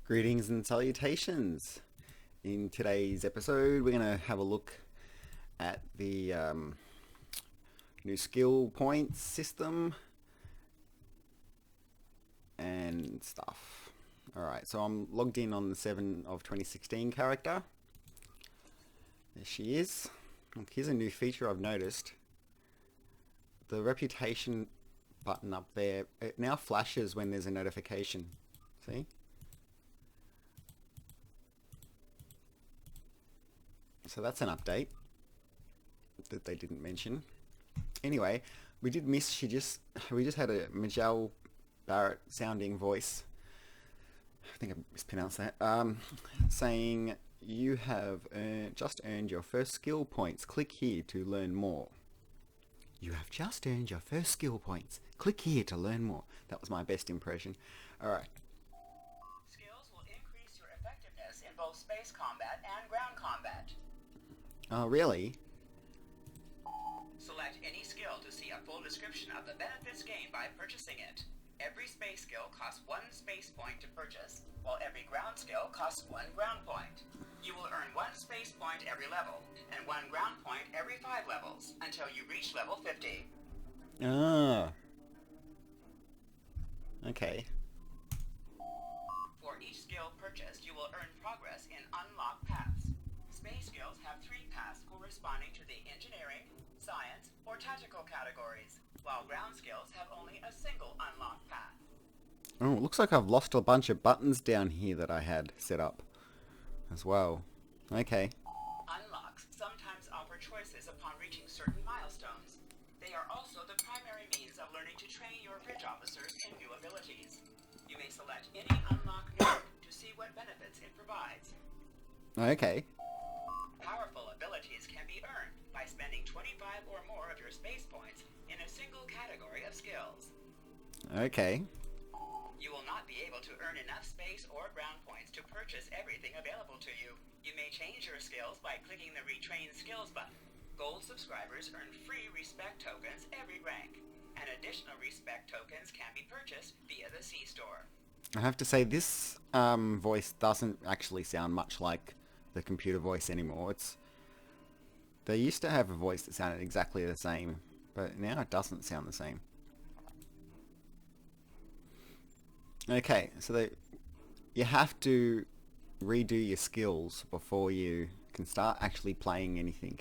Greetings and salutations. In today's episode, we're going to have a look at the new skill points system and stuff. Alright, so I'm logged in on the 7 of 2016 character. There she is. Look, here's a new feature I've noticed. The reputation button up there, it now flashes when there's a notification. See? So that's an update that they didn't mention. Anyway, we did miss, we just had a Majel Barrett sounding voice. I think I mispronounced that. Saying, you have just earned your first skill points. Click here to learn more. You have just earned your first skill points. Click here to learn more. That was my best impression. Alright. Skills will increase your effectiveness in both space combat and ground combat. Oh, really? Select any skill to see a full description of the benefits gained by purchasing it. Every space skill costs 1 space point to purchase, while every ground skill costs 1 ground point. You will earn 1 space point every level, and 1 ground point every 5 levels, until you reach level 50. Ah. Okay. For each skill purchased, you will earn progress in unlocked paths. Space skills have 3 paths corresponding to the engineering, science, or tactical categories, while ground skills have only a single unlocked path. Oh, it looks like I've lost a bunch of buttons down here that I had set up as well. Okay. Unlocks sometimes offer choices upon reaching certain milestones. They are also the primary means of learning to train your bridge officers in new abilities. You may select any unlocked node to see what benefits it provides. Okay. Powerful abilities can be earned by spending 25 or more of your space points in a single category of skills. Okay. You will not be able to earn enough space or ground points to purchase everything available to you. You may change your skills by clicking the Retrain Skills button. Gold subscribers earn free respect tokens every rank, and additional respect tokens can be purchased via the C-Store. I have to say this voice doesn't actually sound much like the computer voice anymore. They used to have a voice that sounded exactly the same, but now it doesn't sound the same. Okay, so you have to redo your skills before you can start actually playing anything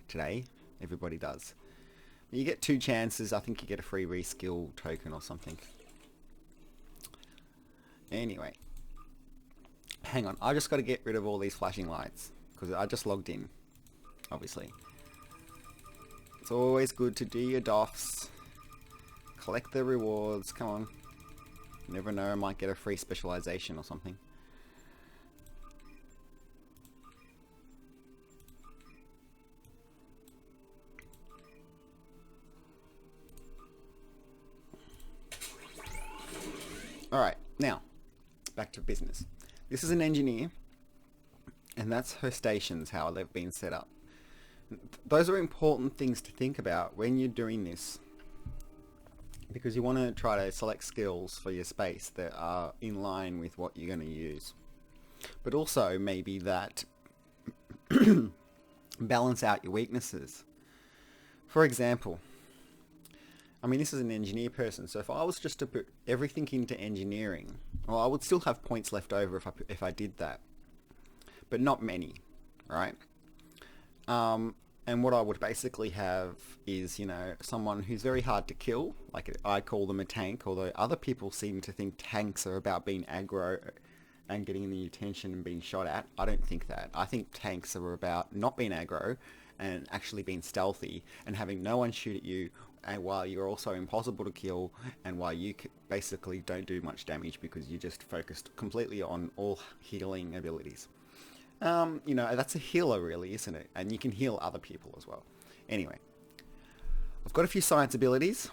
today. Everybody does. You get 2 chances. I think you get a free reskill token or something. Anyway. Hang on, I just got to get rid of all these flashing lights because I just logged in, obviously. It's always good to do your doffs, collect the rewards, come on. You never know, I might get a free specialization or something. Alright, now, back to business. This is an engineer, and that's her stations, how they've been set up. Those are important things to think about when you're doing this, because you want to try to select skills for your space that are in line with what you're going to use. But also maybe that balance out your weaknesses. For example, I mean, this is an engineer person, so if I was just to put everything into engineering, well, I would still have points left over if I did that, but not many, right? And what I would basically have is, someone who's very hard to kill, like I call them a tank, although other people seem to think tanks are about being aggro and getting the attention and being shot at. I don't think that. I think tanks are about not being aggro and actually being stealthy and having no one shoot at you, and while you're also impossible to kill, and while you basically don't do much damage because you're just focused completely on all healing abilities. That's a healer really, isn't it? And you can heal other people as well. Anyway, I've got a few science abilities,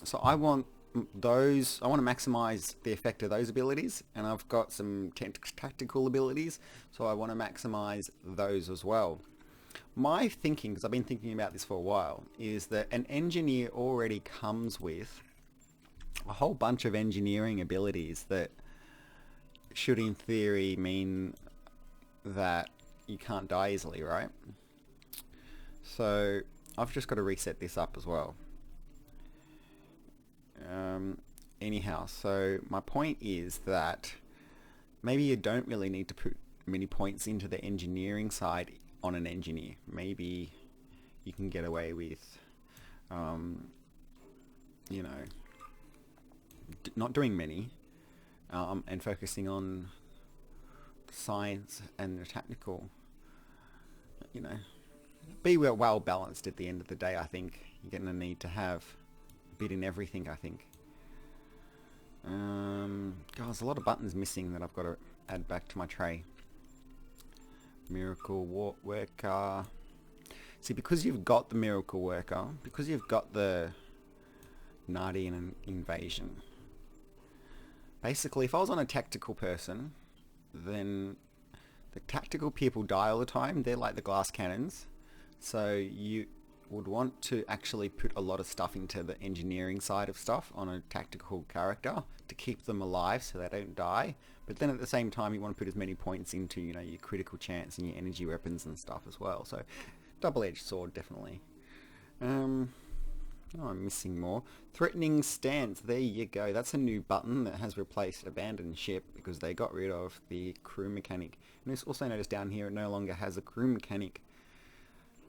so I want to maximize the effect of those abilities, and I've got some tactical abilities, so I want to maximize those as well. My thinking, because I've been thinking about this for a while, is that an engineer already comes with a whole bunch of engineering abilities that should in theory mean that you can't die easily, right? So I've just got to reset this up as well. Anyhow, so my point is that maybe you don't really need to put many points into the engineering side on an engineer. Maybe you can get away with, you know, not doing many, and focusing on science and the technical. You know, be well balanced at the end of the day. I think you're going to need to have a bit in everything, I think. God, there's a lot of buttons missing that I've got to add back to my tray. Miracle Worker. See, because you've got the Miracle Worker, because you've got the Nardian Invasion, basically if I was on a tactical person, then the tactical people die all the time. They're like the glass cannons. So you would want to actually put a lot of stuff into the engineering side of stuff on a tactical character to keep them alive so they don't die. But then at the same time you want to put as many points into, you know, your critical chance and your energy weapons and stuff as well. So double-edged sword, definitely. Oh, I'm missing more. Threatening stance. There you go. That's a new button that has replaced abandoned ship because they got rid of the crew mechanic. And it's also noticed down here it no longer has a crew mechanic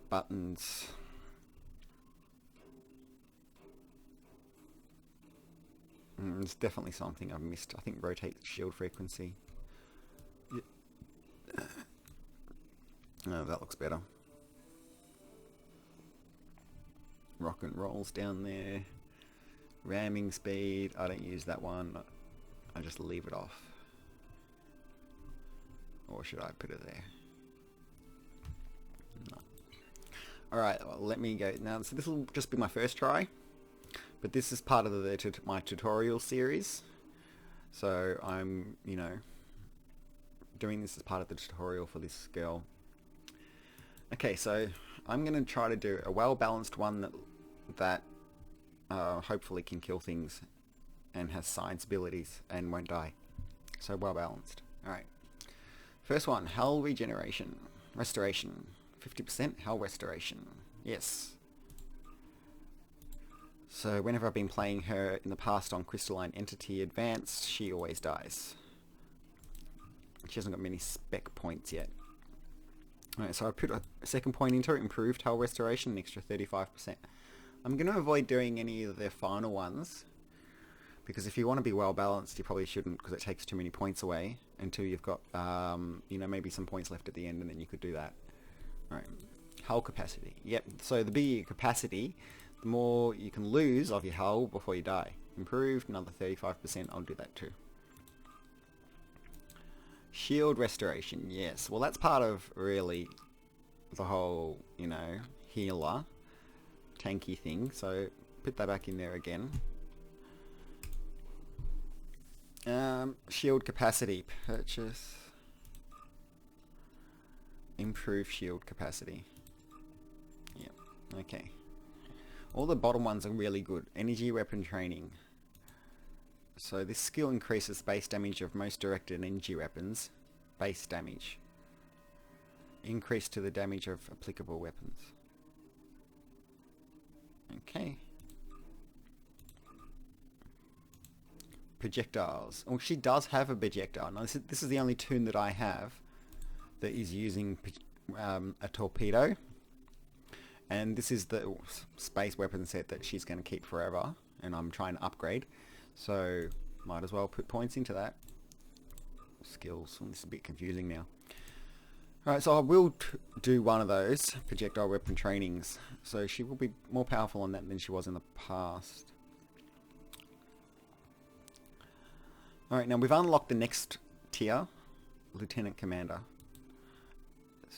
buttons. It's definitely something I've missed. I think rotate shield frequency. Yeah. Oh, that looks better. Rock and rolls down there. Ramming speed. I don't use that one. I just leave it off. Or should I put it there? No. Alright, well, let me go. Now, so this will just be my first try. But this is part of my tutorial series. So I'm, you know, doing this as part of the tutorial for this girl. Okay, so I'm going to try to do a well-balanced one that hopefully can kill things and has science abilities and won't die. So well-balanced. Alright. First one, Hell Regeneration. Restoration. 50% Hell Restoration. Yes. So whenever I've been playing her in the past on Crystalline Entity Advanced, she always dies. She hasn't got many spec points yet. Alright, so I put a second point into it, improved Hell Restoration, an extra 35%. I'm going to avoid doing any of the final ones, because if you want to be well balanced, you probably shouldn't, because it takes too many points away until you've got, you know, maybe some points left at the end, and then you could do that. Alright, Hull Capacity. Yep, so the bigger your capacity, the more you can lose of your hull before you die. Improved, another 35%, I'll do that too. Shield Restoration, yes. Well, that's part of, really, the whole, you know, healer, tanky thing, so put that back in there again. Shield Capacity, purchase. Improve shield capacity. Yep, okay. All the bottom ones are really good. Energy weapon training. So this skill increases base damage of most directed energy weapons. Base damage. Increase to the damage of applicable weapons. Okay. Projectiles. Oh, she does have a projectile. Now this is the only Toon that I have that is using a torpedo. And this is the space weapon set that she's going to keep forever, and I'm trying to upgrade, so might as well put points into that. Skills. This is a bit confusing now. Alright, so I will do one of those projectile weapon trainings, so she will be more powerful on that than she was in the past. Alright, now we've unlocked the next tier, Lieutenant Commander.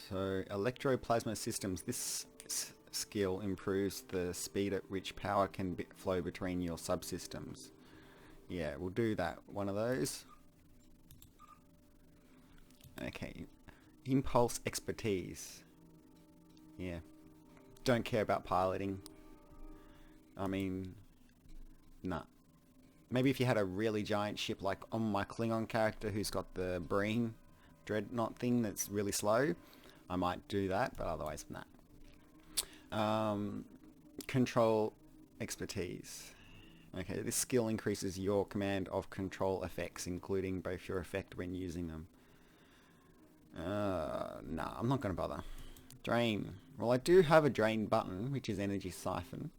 So Electroplasma Systems. This skill improves the speed at which power can flow between your subsystems. Yeah, we'll do that. One of those. Okay. Impulse Expertise. Yeah. Don't care about piloting. I mean, nah. Maybe if you had a really giant ship like on my Klingon character who's got the Breen dreadnought thing that's really slow, I might do that, but otherwise not. Control expertise. Okay, this skill increases your command of control effects, including both your effect when using them. Nah, I'm not going to bother. Drain. Well, I do have a drain button, which is energy siphon.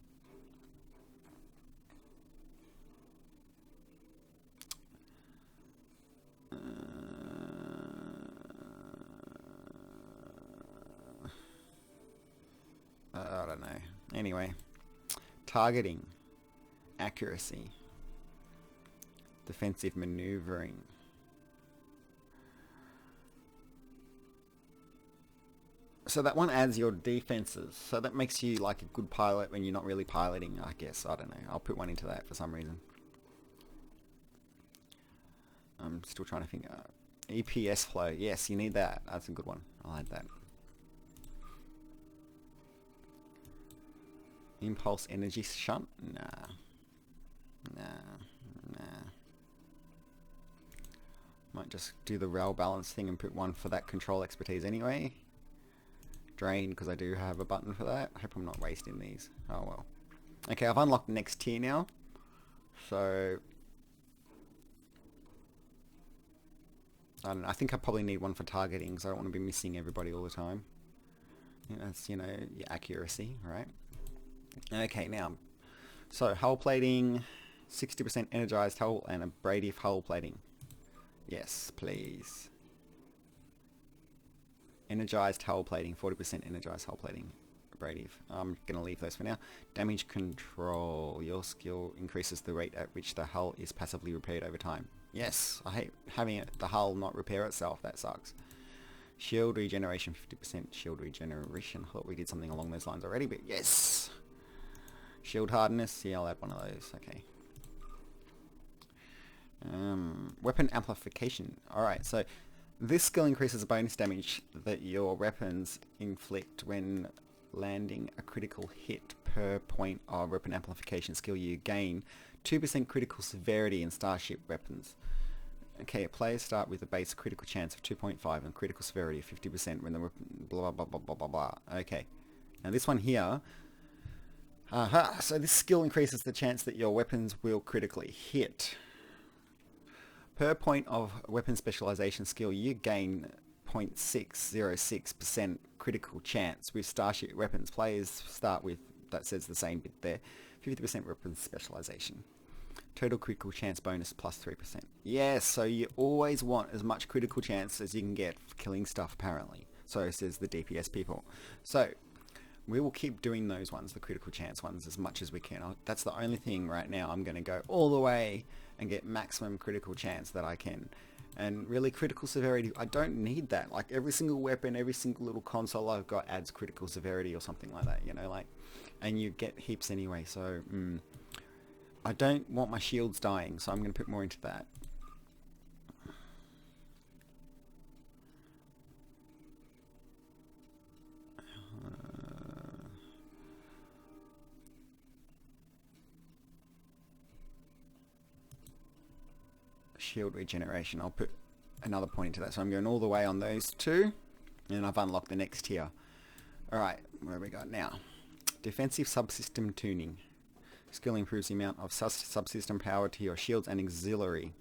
I don't know. Anyway, targeting, accuracy, defensive maneuvering. So that one adds your defenses. So that makes you like a good pilot when you're not really piloting, I guess. I don't know. I'll put one into that for some reason. I'm still trying to think. EPS flow. Yes, you need that. That's a good one. I'll add that. Impulse energy shunt? Nah. Might just do the rail balance thing and put one for that control expertise anyway. Drain, because I do have a button for that. I hope I'm not wasting these. Oh well. Okay, I've unlocked the next tier now. So I don't know. I think I probably need one for targeting because I don't want to be missing everybody all the time. Yeah, that's, your accuracy, right? Okay, now, so hull plating, 60% energized hull and abrasive hull plating. Yes, please. Energized hull plating, 40% energized hull plating, abrasive. I'm going to leave those for now. Damage control. Your skill increases the rate at which the hull is passively repaired over time. Yes, I hate having the hull not repair itself. That sucks. Shield regeneration, 50% shield regeneration. I thought we did something along those lines already, but yes. Shield hardness, yeah, I'll add one of those. Okay. Weapon amplification. Alright, so this skill increases the bonus damage that your weapons inflict when landing a critical hit per point of weapon amplification skill. You gain 2% critical severity in starship weapons. Okay, players start with a base critical chance of 2.5 and critical severity of 50% when the weapon blah blah blah blah blah blah. Okay, now this one here. So this skill increases the chance that your weapons will critically hit. Per point of weapon specialization skill, you gain 0.606% critical chance with starship weapons. Players start with, that says the same bit there, 50% weapon specialization. Total critical chance bonus plus 3%. Yes, so you always want as much critical chance as you can get for killing stuff, apparently. So says the DPS people. So we will keep doing those ones, the critical chance ones, as much as we can. That's the only thing right now. I'm going to go all the way and get maximum critical chance that I can. And really, critical severity, I don't need that. Like every single weapon, every single little console I've got adds critical severity or something like that, and you get heaps anyway. So I don't want my shields dying, so I'm going to put more into that. Shield regeneration. I'll put another point into that. So I'm going all the way on those two, and I've unlocked the next tier. Alright, where have we got now? Defensive subsystem tuning. Skill improves the amount of subsystem power to your shields and auxiliary.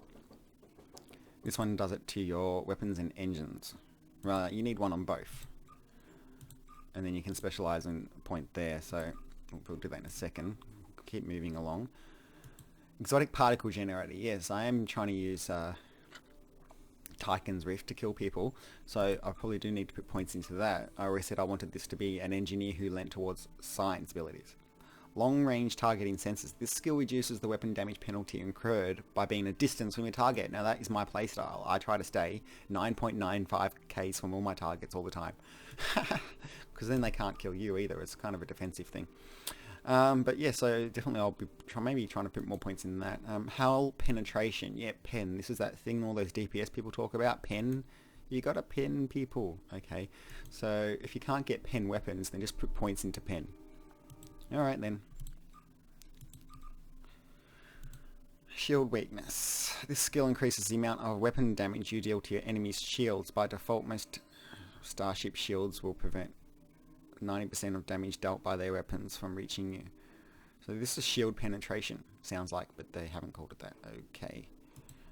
This one does it to your weapons and engines. Right, you need one on both. And then you can specialize and point there, so we'll do that in a second. Keep moving along. Exotic particle generator. Yes, I am trying to use Tychon's Rift to kill people, so I probably do need to put points into that. I always said I wanted this to be an engineer who lent towards science abilities. Long-range targeting sensors. This skill reduces the weapon damage penalty incurred by being a distance from your target. Now that is my playstyle. I try to stay 9.95 Ks from all my targets all the time. Because then they can't kill you either. It's kind of a defensive thing. But yeah, so definitely I'll be maybe trying to put more points in that. Hull penetration. Yeah, pen. This is that thing all those DPS people talk about. Pen. You gotta pen people. Okay. So if you can't get pen weapons, then just put points into pen. Alright then. Shield weakness. This skill increases the amount of weapon damage you deal to your enemy's shields. By default, most starship shields will prevent 90% of damage dealt by their weapons from reaching you. So this is shield penetration, sounds like, but they haven't called it that. Okay.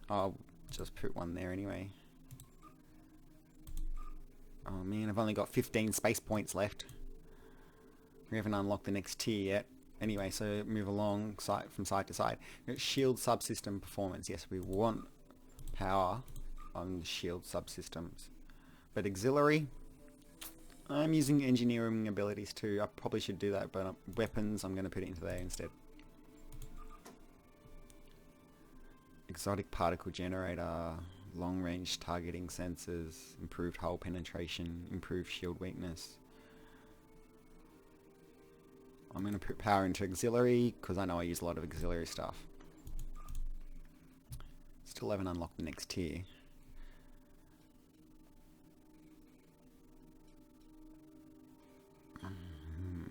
I'll just put one there anyway. Oh man, I've only got 15 space points left. We haven't unlocked the next tier yet. Anyway, so move along from side to side. Shield subsystem performance. Yes, we want power on the shield subsystems. But auxiliary, I'm using engineering abilities too. I probably should do that, but weapons, I'm going to put it into there instead. Exotic particle generator, long range targeting sensors, improved hull penetration, improved shield weakness. I'm going to put power into auxiliary because I know I use a lot of auxiliary stuff. Still haven't unlocked the next tier.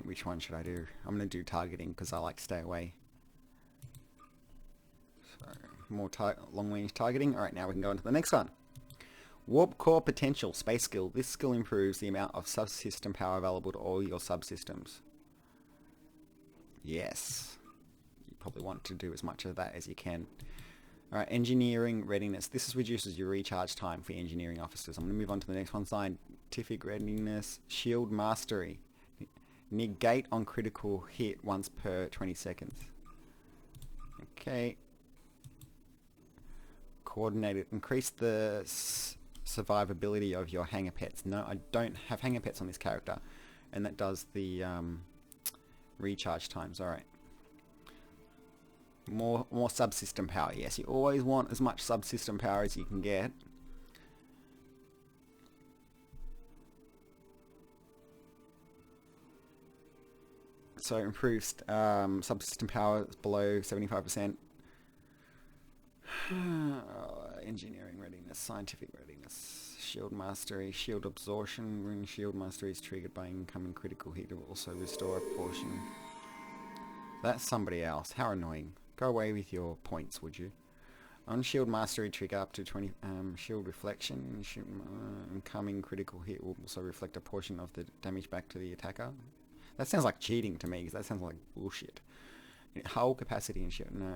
Which one should I do? I'm going to do targeting because I like stay away. So, more long range targeting. Alright, now we can go into the next one. Warp core potential, space skill. This skill improves the amount of subsystem power available to all your subsystems. Yes. You probably want to do as much of that as you can. Alright, engineering readiness. This reduces your recharge time for engineering officers. I'm going to move on to the next one. Scientific readiness, shield mastery. Negate on critical hit once per 20 seconds. Okay. Coordinated. Increase the survivability of your hanger pets. No, I don't have hanger pets on this character. And that does the recharge times. Alright. More subsystem power. Yes, you always want as much subsystem power as you can get. So improves subsystem power below 75%. Engineering readiness, scientific readiness, shield mastery, shield absorption. When shield mastery is triggered by incoming critical hit, it will also restore a portion. That's somebody else. How annoying. Go away with your points, would you? On shield mastery, trigger up to 20 shield reflection. Incoming critical hit will also reflect a portion of the damage back to the attacker. That sounds like cheating to me, because that sounds like bullshit. Hull capacity and shit. No,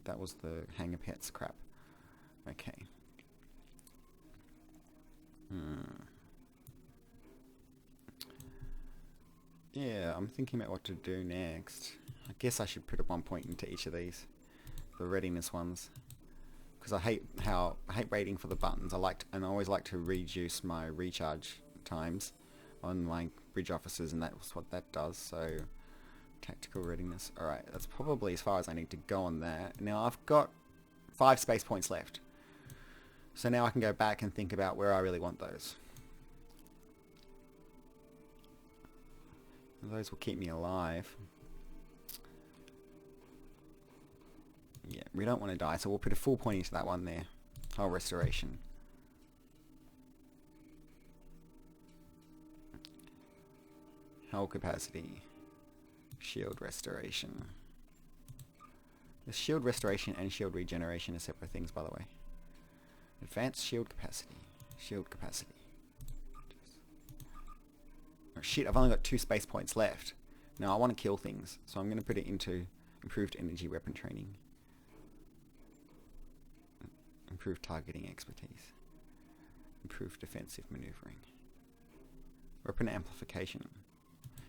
that was the hanger pets crap. Okay. Yeah, I'm thinking about what to do next. I guess I should put a 1 point into each of these. The readiness ones. Because I hate waiting for the buttons. I always like to reduce my recharge times on my bridge officers, and that's what that does. So tactical readiness. Alright, that's probably as far as I need to go on that. Now I've got 5 space points left. So now I can go back and think about where I really want those. Those will keep me alive. Yeah, we don't want to die, so we'll put a full point into that one there. Hull restoration. Hull capacity. Shield restoration. The shield restoration and shield regeneration are separate things, by the way. Advanced shield capacity. Shield capacity. Oh shit, I've only got 2 space points left. Now I want to kill things, so I'm going to put it into improved energy weapon training. Improved targeting expertise. Improved defensive maneuvering. Weapon amplification.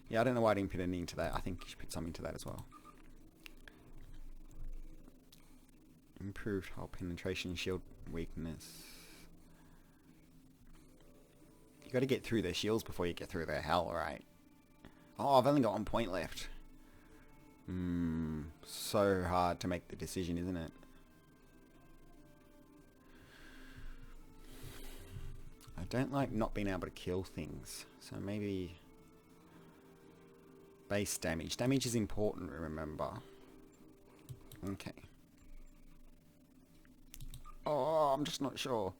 Yeah, I don't know why I didn't put anything into that. I think you should put something into that as well. Improved hull penetration, shield weakness. You got to get through their shields before you get through their hull, right? Oh, I've only got 1 point left. So hard to make the decision, isn't it? I don't like not being able to kill things. So maybe base damage. Damage is important, remember. Okay. Oh, I'm just not sure.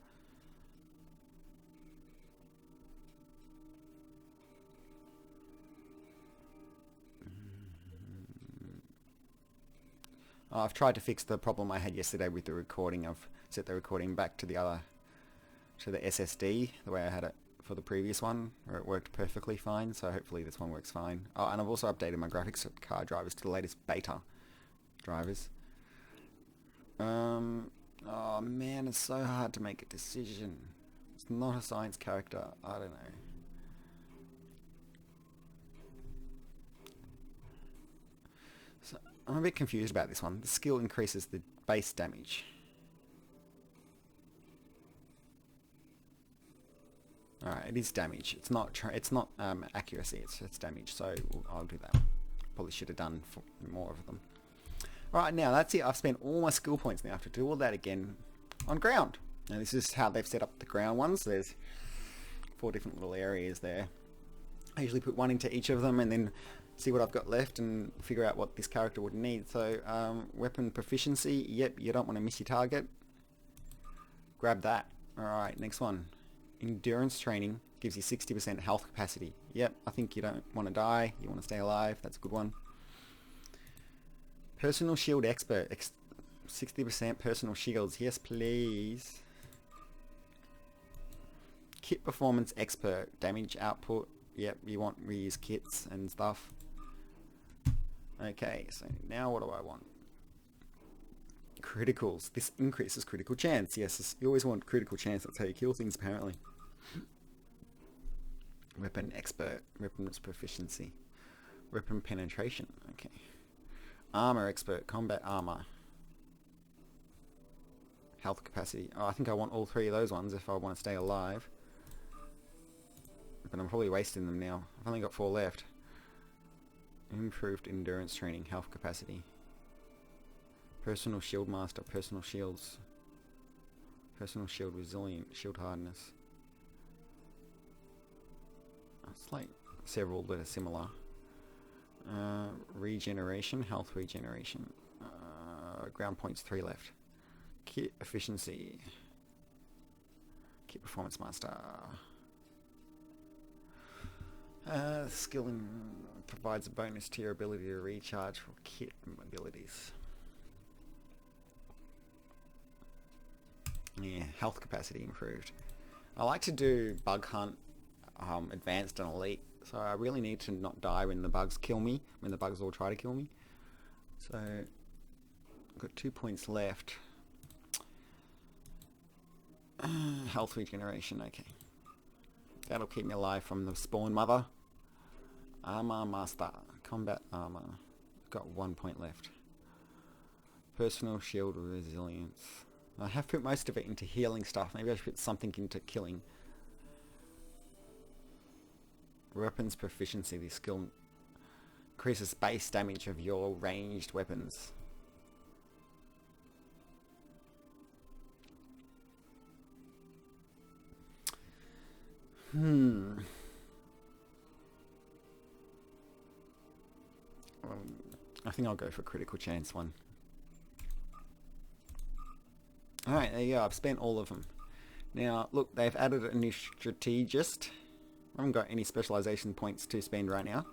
I've tried to fix the problem I had yesterday with the recording. I've set the recording back to the SSD, the way I had it for the previous one, where it worked perfectly fine, so hopefully this one works fine. Oh, and I've also updated my graphics card drivers to the latest beta drivers. Oh man, it's so hard to make a decision. It's not a science character, I don't know. So, I'm a bit confused about this one. The skill increases the base damage. Alright, it is damage. It's not accuracy, it's damage, so I'll do that. Probably should have done more of them. Alright, now that's it. I've spent all my skill points now. I have to do all that again on ground. Now this is how they've set up the ground ones. There's 4 different little areas there. I usually put one into each of them and then see what I've got left and figure out what this character would need. So, weapon proficiency. Yep, you don't want to miss your target. Grab that. Alright, next one. Endurance training gives you 60% health capacity. Yep, I think you don't want to die. You want to stay alive. That's a good one. Personal shield expert. 60% personal shields. Yes, please. Kit performance expert. Damage output. Yep, you want reuse kits and stuff. Okay, so now what do I want? Criticals. This increases critical chance. Yes, you always want critical chance. That's how you kill things, apparently. Weapon expert. Weapons proficiency. Weapon penetration. Okay. Armor expert. Combat armor. Health capacity. Oh, I think I want all 3 of those ones if I want to stay alive. But I'm probably wasting them now. I've only got 4 left. Improved endurance training. Health capacity. Personal shield master. Personal shields. Personal shield resilient. Shield hardness. It's like several that are similar. Regeneration. Health regeneration. Ground points 3 left. Kit efficiency. Kit performance master. Skill provides a bonus to your ability to recharge for kit abilities. Yeah, health capacity improved. I like to do bug hunt, advanced and elite, so I really need to not die when the bugs kill me, when the bugs all try to kill me. So, I've got 2 points left. Health regeneration, okay. That'll keep me alive from the spawn mother. Armor master. Combat armor. Got 1 point left. Personal shield resilience. I have put most of it into healing stuff. Maybe I should put something into killing. Weapons proficiency. This skill increases base damage of your ranged weapons. I think I'll go for critical chance one. Alright, there you go. I've spent all of them. Now, look, they've added a new strategist. I haven't got any specialization points to spend right now.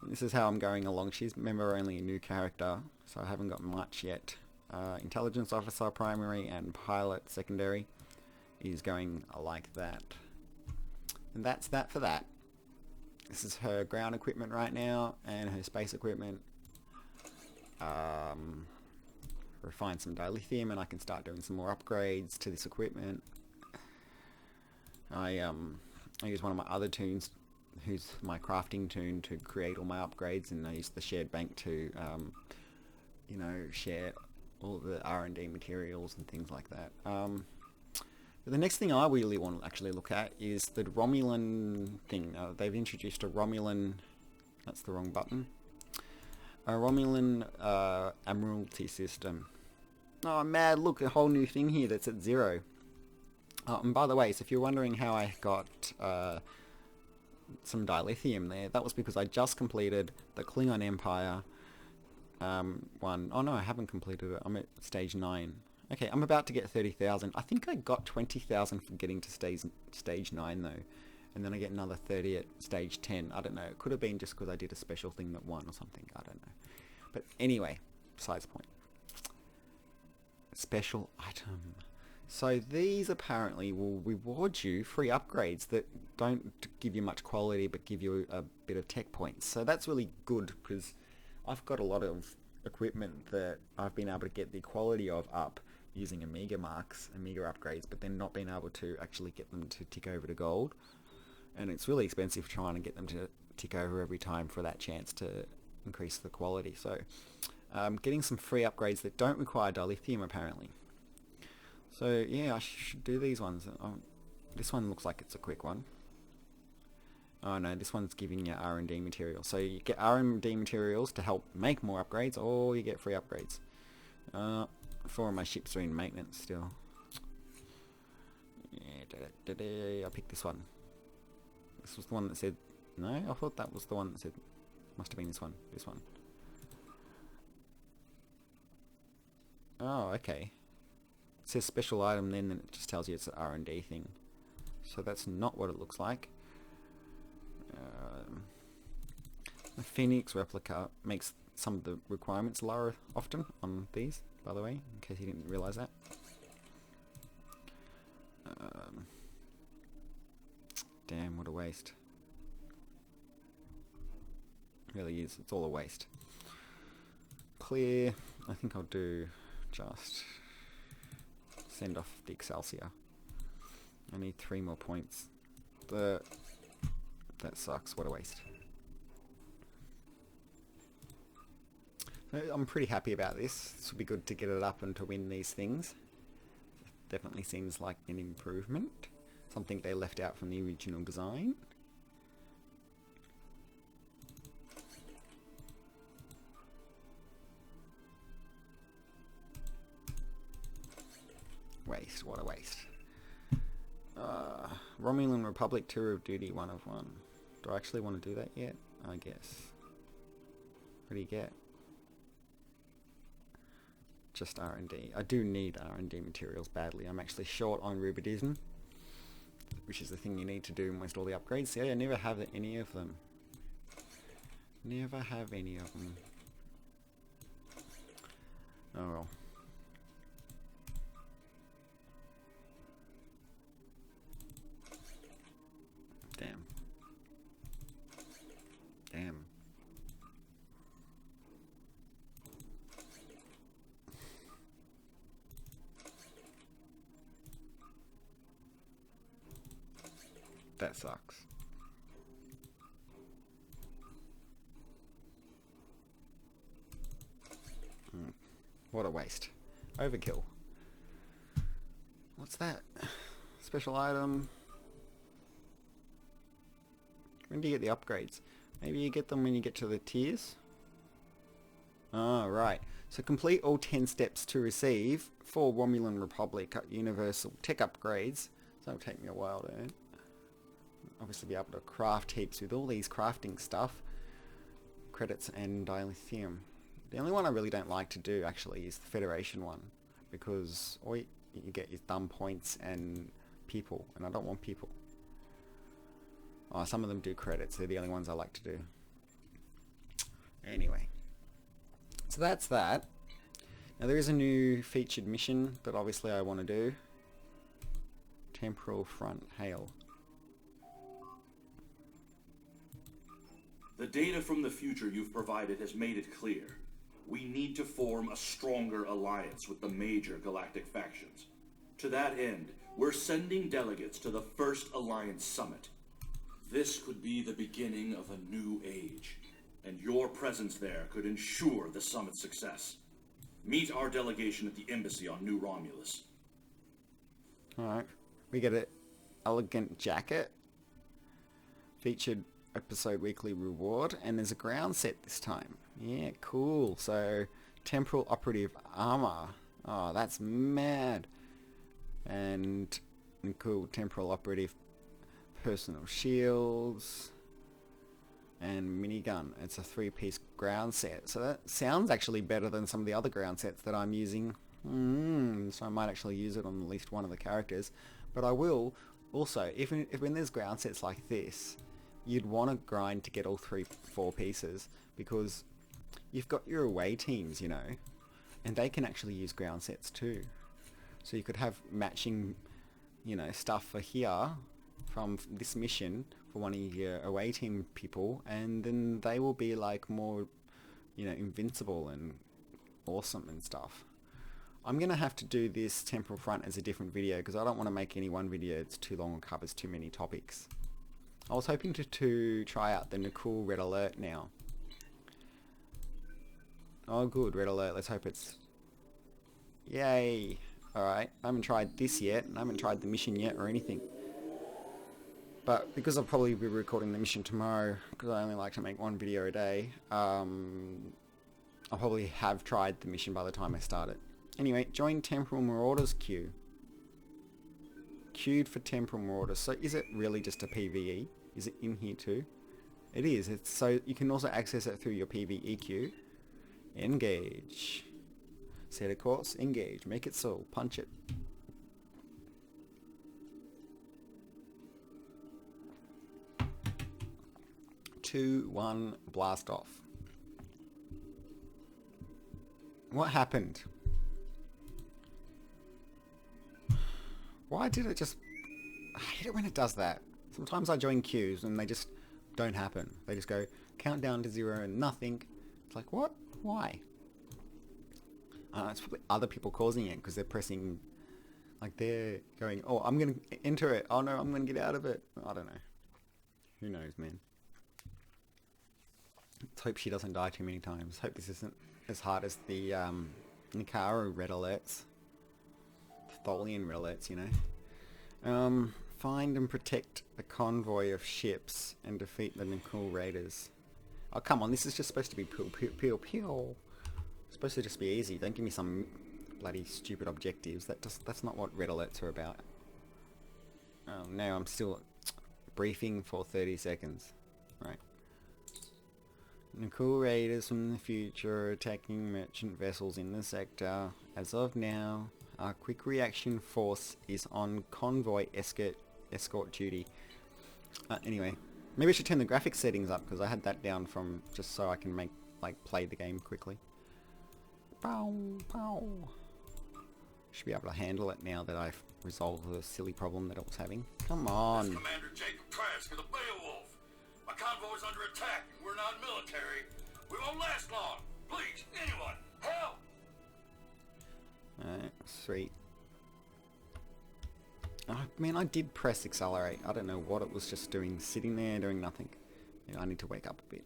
This is how I'm going along. She's, remember, only a new character, so I haven't got much yet. Intelligence officer primary and pilot secondary is going like that. And that's that for that. This is her ground equipment right now and her space equipment. Refine some dilithium and I can start doing some more upgrades to this equipment. I use one of my other toons, who's my crafting toon, to create all my upgrades, and I use the shared bank to you know, share all the R&D materials and things like that. But the next thing I really want to actually look at is the Romulan thing. They've introduced a Romulan... That's the wrong button. A Romulan Admiralty system. Oh, mad, look, a whole new thing here that's at 0. And by the way, so if you're wondering how I got some dilithium there, that was because I just completed the Klingon Empire one. Oh no, I haven't completed it. I'm at stage 9. Okay, I'm about to get 30,000. I think I got 20,000 for getting to stage 9 though. And then I get another 30 at stage 10. I don't know. It could have been just because I did a special thing that won or something. I don't know. But anyway, besides the point. Special item. So these apparently will reward you free upgrades that don't give you much quality but give you a bit of tech points. So that's really good because I've got a lot of equipment that I've been able to get the quality of up using Amiga marks, Amiga upgrades, but then not being able to actually get them to tick over to gold. And it's really expensive trying to get them to tick over every time for that chance to increase the quality. So getting some free upgrades that don't require dilithium apparently. So yeah, I should do these ones. This one looks like it's a quick one. Oh no, this one's giving you R&D materials. So you get R&D materials to help make more upgrades, or you get free upgrades. 4 of my ships are in maintenance still. Yeah, I picked this one. This was the one that said... No, I thought that was the one that said... Must have been this one. This one. Oh, okay. It says special item then it just tells you it's an R&D thing. So that's not what it looks like. The Phoenix replica makes some of the requirements lower often on these, by the way, in case you didn't realise that. Damn, what a waste. It really is, it's all a waste. Clear, I think I'll do just send off the Excelsior. I need 3 more points. That sucks, what a waste. I'm pretty happy about this. This would be good to get it up and to win these things. Definitely seems like an improvement. Something they left out from the original design. Waste, what a waste. Romulan Republic Tour of Duty 1 of 1. Do I actually want to do that yet? I guess. What do you get? Just R&D. I do need R&D materials badly. I'm actually short on rubidism, which is the thing you need to do in almost all the upgrades. See, I never have any of them. Never have any of them. Oh well. Damn. Damn. That sucks. What a waste. Overkill. What's that? Special item. When do you get the upgrades? Maybe you get them when you get to the tiers? Oh, right. So complete all 10 steps to receive 4 Romulan Republic Universal Tech upgrades. So that'll take me a while to earn. Obviously be able to craft heaps with all these crafting stuff. Credits and dilithium. The only one I really don't like to do actually is the Federation one. Because all you get is thumb points and people. And I don't want people. Oh, some of them do credits. They're the only ones I like to do. Anyway. So that's that. Now there is a new featured mission that obviously I want to do. Temporal Front Hail. The data from the future you've provided has made it clear. We need to form a stronger alliance with the major galactic factions. To that end, we're sending delegates to the first Alliance Summit. This could be the beginning of a new age, and your presence there could ensure the summit's success. Meet our delegation at the embassy on New Romulus. Alright, we get an elegant jacket, featured episode weekly reward, and there's a ground set this time. Yeah, cool. So, temporal operative armor. Oh, that's mad. And cool temporal operative personal shields and minigun. It's a 3-piece ground set. So that sounds actually better than some of the other ground sets that I'm using. So I might actually use it on at least one of the characters. But I will also, if when there's ground sets like this, you'd want to grind to get all 4 pieces, because you've got your away teams, you know, and they can actually use ground sets too. So you could have matching, you know, stuff for here from this mission for one of your away team people, and then they will be like more, you know, invincible and awesome and stuff. I'm going to have to do this temporal front as a different video because I don't want to make any one video that's too long or covers too many topics. I was hoping to try out the Nicole red alert now. Oh good, red alert. Let's hope it's... Yay! Alright, I haven't tried this yet, and I haven't tried the mission yet or anything. But because I'll probably be recording the mission tomorrow, because I only like to make one video a day, I'll probably have tried the mission by the time I start it. Anyway, join Temporal Marauders queue. Queued for Temporal Marauders. So is it really just a PvE? Is it in here too? It is. It's so you can also access it through your PvE queue. Engage. Set a course. Engage. Make it so. Punch it. Two, one, blast off. What happened? Why did it just... I hate it when it does that. Sometimes I join queues and they just don't happen. They just go countdown to 0 and nothing. It's like, what? Why? It's probably other people causing it because they're pressing... Like they're going, oh, I'm going to enter it. Oh no, I'm going to get out of it. I don't know. Who knows, man. Let's hope she doesn't die too many times. Hope this isn't as hard as the Nicaru red alerts. Tholian red alerts, you know. Find and protect a convoy of ships and defeat the Nicole raiders. Oh, come on, this is just supposed to be peel. It's supposed to just be easy. Don't give me some bloody stupid objectives. That's not what red alerts are about. Oh, no, I'm still briefing for 30 seconds. Right. Nicole raiders from the future are attacking merchant vessels in the sector. As of now, our quick reaction force is on convoy escort duty. Anyway, maybe I should turn the graphics settings up because I had that down from just so I can play the game quickly. Pow, pow. Should be able to handle it now that I've resolved the silly problem that I was having. Come on. This Commander Jacob Trask of the Beowulf. My convoy's under attack and we're not military. We won't last long. Please, anyone, help! Alright, sweet. Oh, man, I did press accelerate. I don't know what it was just doing. Sitting there doing nothing. Yeah, I need to wake up a bit.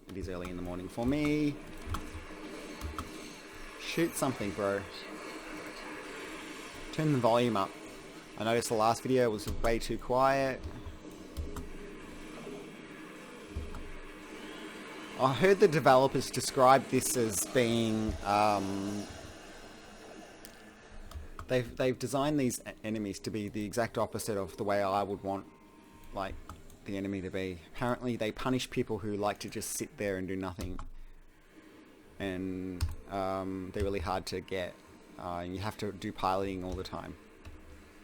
It is early in the morning for me. Shoot something, bro. Turn the volume up. I noticed the last video was way too quiet. I heard the developers describe this as being... They've designed these enemies to be the exact opposite of the way I would want, like, the enemy to be. Apparently they punish people who like to just sit there and do nothing. And they're really hard to get. You have to do piloting all the time.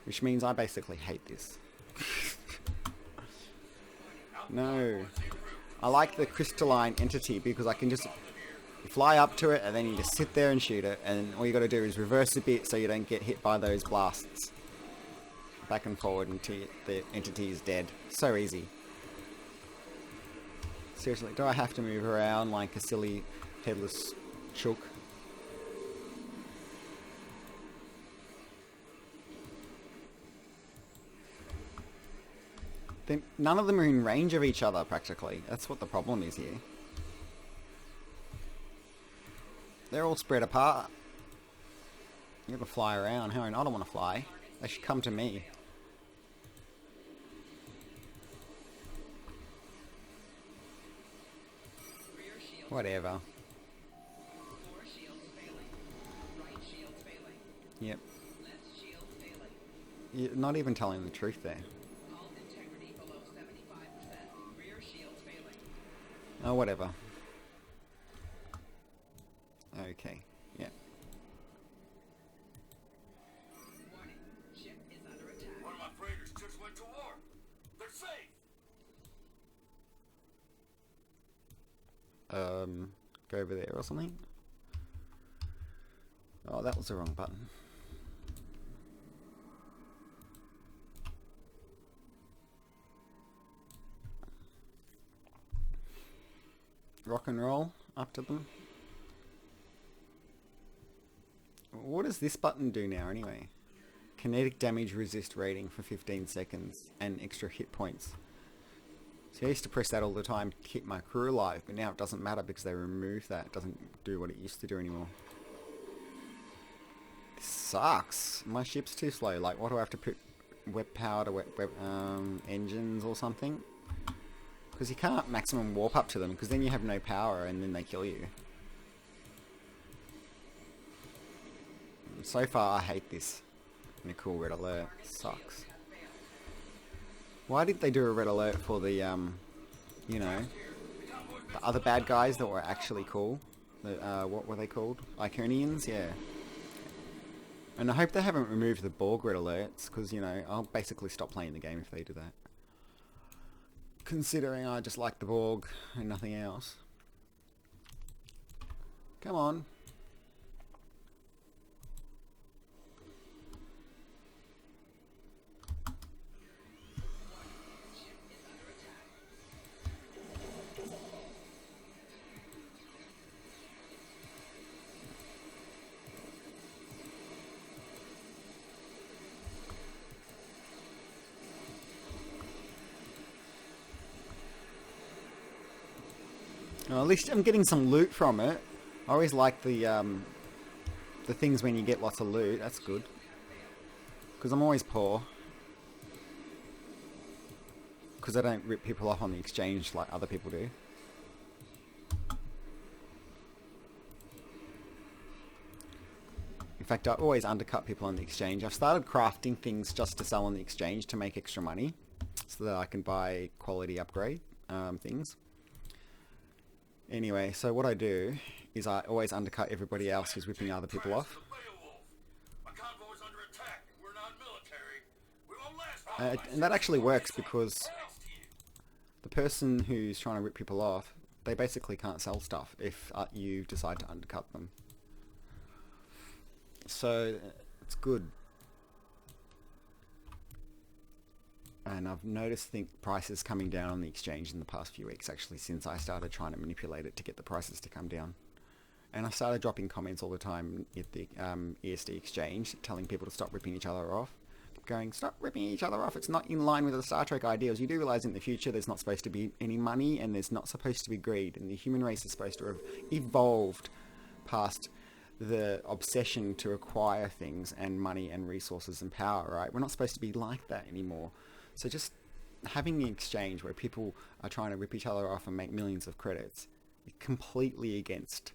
Which means I basically hate this. No. I like the crystalline entity because I can just fly up to it and then you just sit there and shoot it, and all you got to do is reverse a bit so you don't get hit by those blasts. Back and forward until the entity is dead. So easy. Seriously, do I have to move around like a silly headless chook? Then none of them are in range of each other practically. That's what the problem is here. They're all spread apart. You gotta fly around. Hang on, I don't want to fly. They should come to me. Whatever. Yep. You're not even telling the truth there. Oh, whatever. Okay, yeah. One of my freighters just went to war. They're safe. Go over there or something. Oh, that was the wrong button. Rock and roll up to them. What does this button do now anyway? Kinetic damage resist rating for 15 seconds and extra hit points. So I used to press that all the time to keep my crew alive, but now it doesn't matter because they removed that. It doesn't do what it used to do anymore. This sucks. My ship's too slow. Like, what do I have to put? Web power to engines or something? Because you can't maximum warp up to them, because then you have no power and then they kill you. So far, I hate this. And a cool red alert. Sucks. Why did they do a red alert for the, you know, the other bad guys that were actually cool? The, what were they called? Iconians? Yeah. And I hope they haven't removed the Borg red alerts, because, you know, I'll basically stop playing the game if they do that. Considering I just like the Borg and nothing else. Come on. Well, at least I'm getting some loot from it. I always like the things when you get lots of loot. That's good. Because I'm always poor. Because I don't rip people off on the exchange like other people do. In fact, I always undercut people on the exchange. I've started crafting things just to sell on the exchange to make extra money. So that I can buy quality upgrade things. Anyway, so what I do is I always undercut everybody else who's ripping other people off. And that actually works because the person who's trying to rip people off, they basically can't sell stuff if you decide to undercut them. So it's good. And I've noticed prices coming down on the exchange in the past few weeks, actually, since I started trying to manipulate it to get the prices to come down. And I started dropping comments all the time at the ESD exchange, telling people to stop ripping each other off. Going, stop ripping each other off, it's not in line with the Star Trek ideals. You do realise in the future there's not supposed to be any money and there's not supposed to be greed. And the human race is supposed to have evolved past the obsession to acquire things and money and resources and power, right? We're not supposed to be like that anymore. So just having an exchange where people are trying to rip each other off and make millions of credits is completely against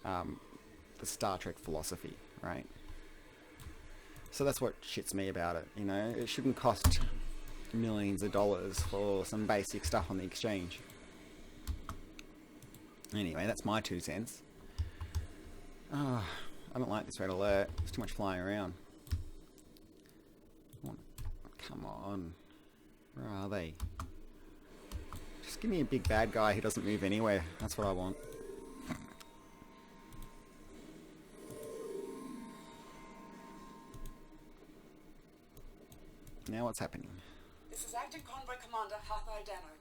the Star Trek philosophy, right? So that's what shits me about it, you know? It shouldn't cost millions of dollars for some basic stuff on the exchange. Anyway, that's my 2 cents. Oh, I don't like this red alert. There's too much flying around. Come on. Where are they? Just give me a big bad guy who doesn't move anywhere. That's what I want. Now what's happening? This is Acting Convoy Commander Hathai Dano.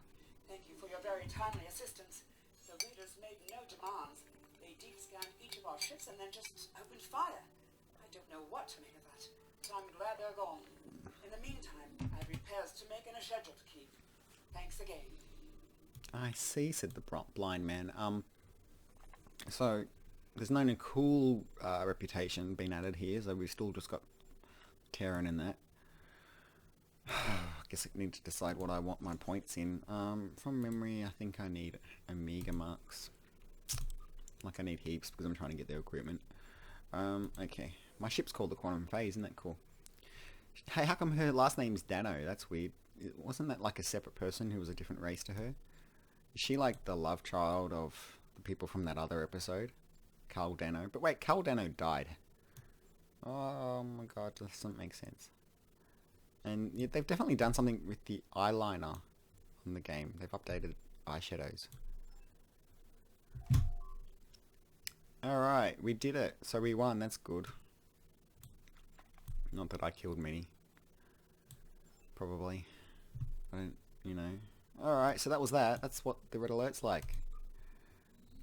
Thank you for your very timely assistance. The raiders made no demands. They deep scanned each of our ships and then just opened fire. I don't know what to make of that, but I'm glad they're gone. In the meantime, I have repairs to make and a schedule to keep. Thanks again. I see, said the blind man. So there's no cool reputation being added here, so we've still just got Terran in that. I guess I need to decide what I want my points in. From memory, I think I need Omega marks. Like I need heaps because I'm trying to get their equipment. Okay. My ship's called the Quantum Phase, isn't that cool? Hey, how come her last name's Dano? That's weird. Wasn't that like a separate person who was a different race to her? Is she like the love child of the people from that other episode? Carl Dano. But wait, Carl Dano died. Oh my god, that doesn't make sense. And yeah, they've definitely done something with the eyeliner on the game. They've updated eyeshadows. Alright, we did it. So we won, that's good. Not that I killed many. Probably. I don't, you know. Alright, so that was that. That's what the red alert's like.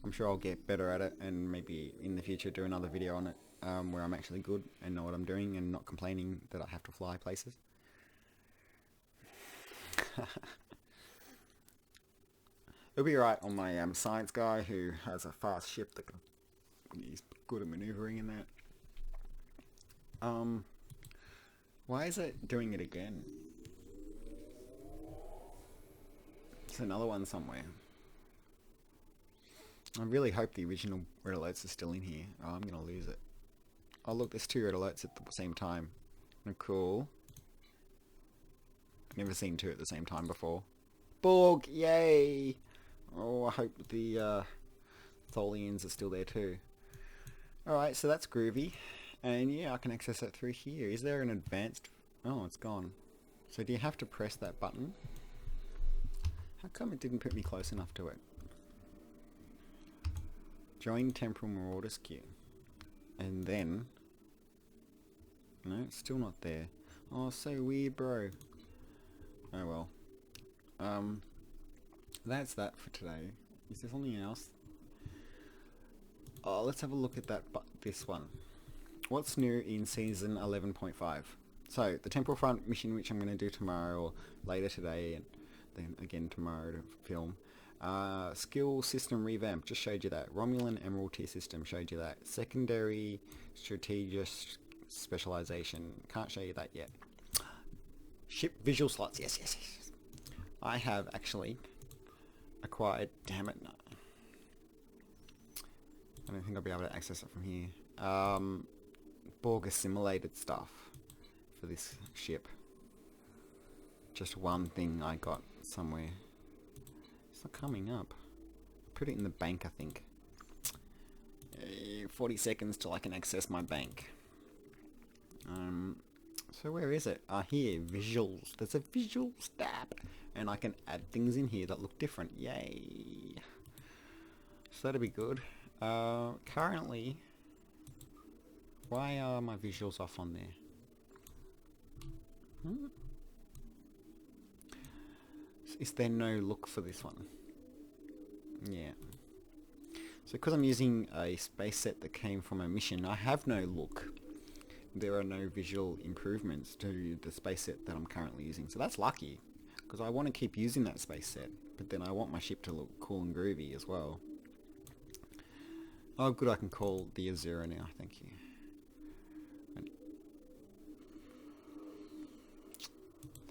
I'm sure I'll get better at it and maybe in the future do another video on it where I'm actually good and know what I'm doing and not complaining that I have to fly places. It'll be right on my science guy who has a fast ship that can, he's good at maneuvering in that. Why is it doing it again? There's another one somewhere. I really hope the original red alerts are still in here. Oh, I'm gonna lose it. Oh look, there's 2 red alerts at the same time. Oh, cool. Never seen 2 at the same time before. Borg, yay! Oh, I hope the Tholians are still there too. Alright, so that's groovy. And yeah, I can access it through here. Is there an advanced... Oh, it's gone. So do you have to press that button? How come it didn't put me close enough to it? Join Temporal Marauders queue. And then... No, it's still not there. Oh, so weird, bro. Oh well. That's that for today. Is there something else? Oh, let's have a look at that. This one. What's new in season 11.5? So the Temporal Front mission, which I'm going to do tomorrow or later today, and then again tomorrow to film. Skill system revamp, just showed you that. Romulan Emerald tier system, showed you that. Secondary strategic specialization, can't show you that yet. Ship visual slots, yes, yes, yes. I have actually acquired, damn it, no. I don't think I'll be able to access it from here. Borg assimilated stuff for this ship. Just one thing I got somewhere. It's not coming up. Put it in the bank, I think. 40 seconds till I can access my bank. So where is it? Here, visuals. There's a visuals tab. And I can add things in here that look different. Yay. So that'll be good. Currently, why are my visuals off on there? Is there no look for this one? Yeah. So because I'm using a space set that came from a mission, I have no look. There are no visual improvements to the space set that I'm currently using. So that's lucky, because I want to keep using that space set, but then I want my ship to look cool and groovy as well. Oh good, I can call the Azura now, thank you.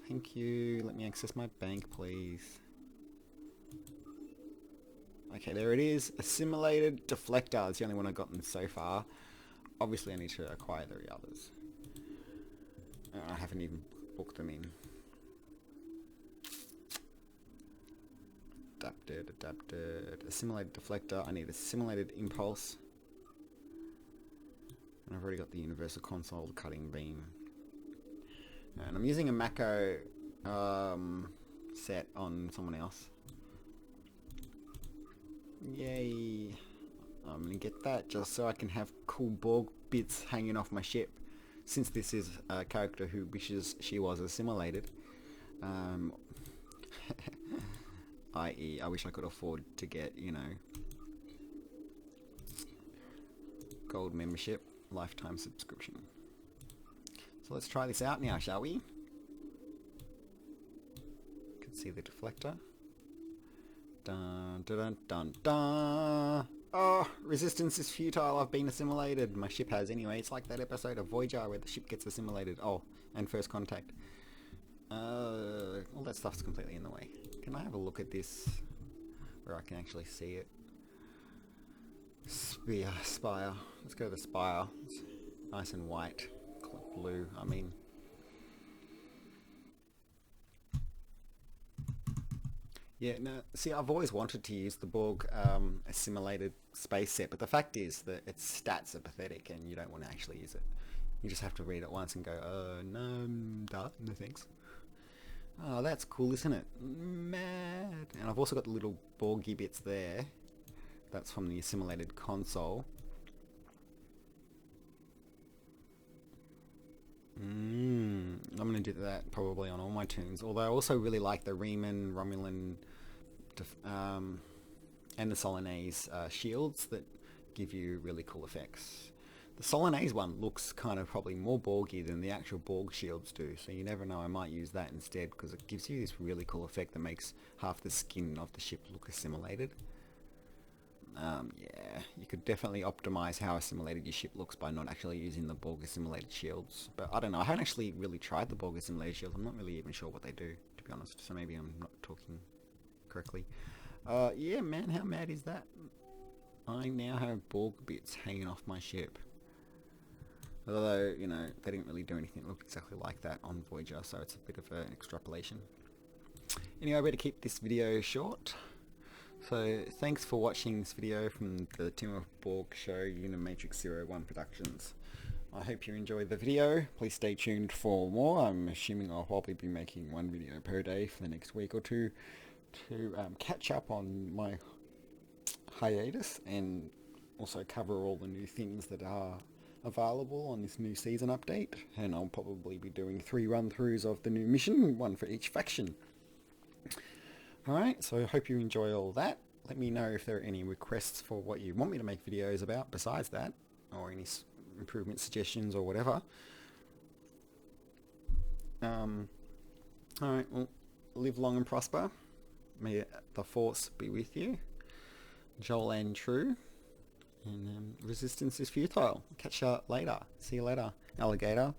Thank you, let me access my bank please. Okay, there it is. Assimilated deflector is the only one I've gotten so far. Obviously I need to acquire the others. I haven't even booked them in. Adapted. Assimilated deflector. I need assimilated impulse. And I've already got the universal console cutting beam. And I'm using a Mako set on someone else. Yay. I'm gonna get that just so I can have cool Borg bits hanging off my ship. Since this is a character who wishes she was assimilated. I.e. I wish I could afford to get, you know, gold membership, lifetime subscription. So let's try this out now, shall we? You can see the deflector. Dun dun dun dun dun. Oh, resistance is futile. I've been assimilated. My ship has anyway. It's like that episode of Voyager where the ship gets assimilated. Oh, and First Contact. All that stuff's completely in the way. Can I have a look at this where I can actually see it? Spire. Let's go to the spire. It's nice and white. Blue, I mean. Yeah, no, see, I've always wanted to use the Borg assimilated space set, but the fact is that its stats are pathetic and you don't want to actually use it. You just have to read it once and go, no, no thanks. Oh, that's cool, isn't it? Mad. And I've also got the little Borgy bits there. That's from the assimilated console. I'm going to do that probably on all my Toons. Although I also really like the Riemann, Romulan, and the Solanese shields that give you really cool effects. The Solanese one looks kind of probably more Borgy than the actual Borg shields do, so you never know, I might use that instead because it gives you this really cool effect that makes half the skin of the ship look assimilated. Yeah, you could definitely optimize how assimilated your ship looks by not actually using the Borg assimilated shields. But I don't know, I haven't actually really tried the Borg assimilated shields. I'm not really even sure what they do, to be honest, so maybe I'm not talking correctly. Yeah, man, how mad is that? I now have Borg bits hanging off my ship. Although, you know, they didn't really do anything that looked exactly like that on Voyager, so it's a bit of an extrapolation. Anyway, I better keep this video short. So, thanks for watching this video from the Team of Borg show Unimatrix 01 Productions. I hope you enjoyed the video. Please stay tuned for more. I'm assuming I'll probably be making one video per day for the next week or two to catch up on my hiatus and also cover all the new things that are available on this new season update. And I'll probably be doing 3 run-throughs of the new mission, one for each faction. Alright, so I hope you enjoy all that. Let me know if there are any requests for what you want me to make videos about besides that, or any improvement suggestions or whatever. Alright, well, live long and prosper. May the Force be with you. Joel and true. And resistance is futile. Catch you later. See you later, alligator.